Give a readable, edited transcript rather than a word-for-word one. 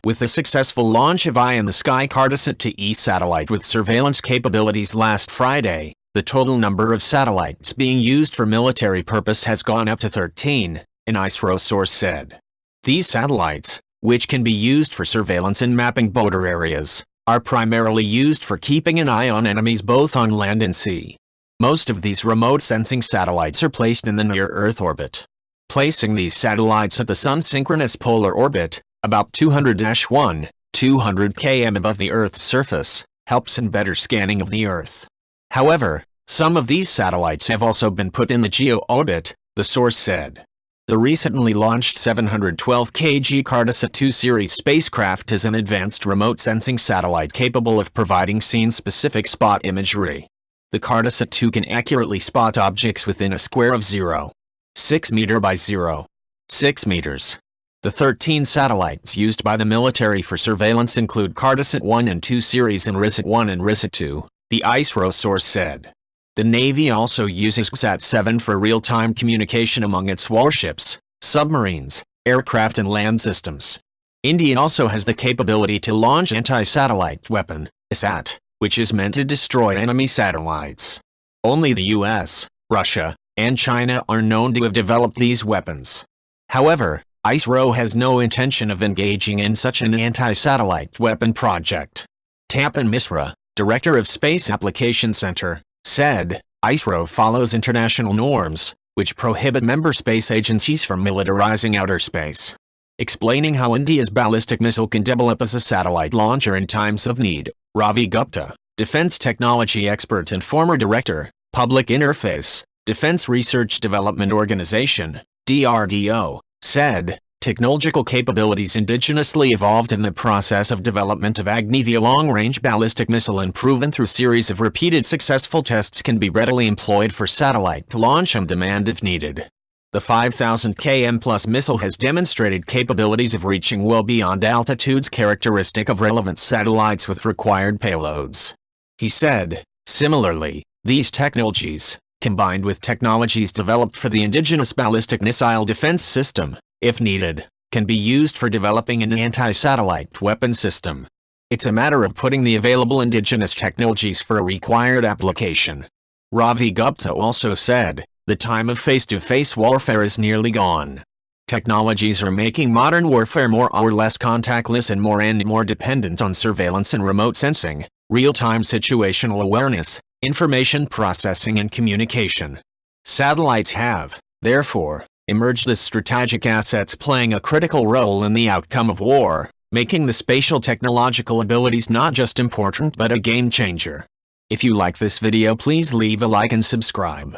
With the successful launch of Eye in the Sky Cartosat-2E satellite with surveillance capabilities last Friday, the total number of satellites being used for military purpose has gone up to 13, an Isro source said. These satellites, which can be used for surveillance and mapping border areas, are primarily used for keeping an eye on enemies both on land and sea. Most of these remote sensing satellites are placed in the near-Earth orbit. Placing these satellites at the sun-synchronous polar orbit, about 200 km above the Earth's surface, helps in better scanning of the Earth. However, some of these satellites have also been put in the geo-orbit, the source said. The recently launched 712 kg Cartosat-2 series spacecraft is an advanced remote sensing satellite capable of providing scene-specific spot imagery. The Cartosat-2 can accurately spot objects within a square of 0.6 meter by 0.6 meters. The 13 satellites used by the military for surveillance include Cartosat 1 and 2 series and RISAT 1 and RISAT 2, the Isro source said. The Navy also uses XSAT-7 for real-time communication among its warships, submarines, aircraft and land systems. India also has the capability to launch anti-satellite weapon, ISAT, which is meant to destroy enemy satellites. Only the US, Russia, and China are known to have developed these weapons. However, Isro has no intention of engaging in such an anti-satellite weapon project. Tapan Misra, director of Space Application Center, said, Isro follows international norms, which prohibit member space agencies from militarizing outer space. Explaining how India's ballistic missile can develop as a satellite launcher in times of need, Ravi Gupta, defense technology expert and former director, Public Interface, Defense Research Development Organization, DRDO, said, technological capabilities indigenously evolved in the process of development of Agni, a long-range ballistic missile, and proven through series of repeated successful tests, can be readily employed for satellite launch on demand if needed. The 5,000 km+ missile has demonstrated capabilities of reaching well beyond altitudes characteristic of relevant satellites with required payloads. He said, similarly, these technologies, combined with technologies developed for the indigenous ballistic missile defense system, if needed, can be used for developing an anti-satellite weapon system. It's a matter of putting the available indigenous technologies for a required application. Ravi Gupta also said, the time of face-to-face warfare is nearly gone. Technologies are making modern warfare more or less contactless and more dependent on surveillance and remote sensing, real-time situational awareness, information processing and communication. Satellites have, therefore, emerged as strategic assets playing a critical role in the outcome of war, making the spatial technological abilities not just important but a game changer. If you like this video, please leave a like and subscribe.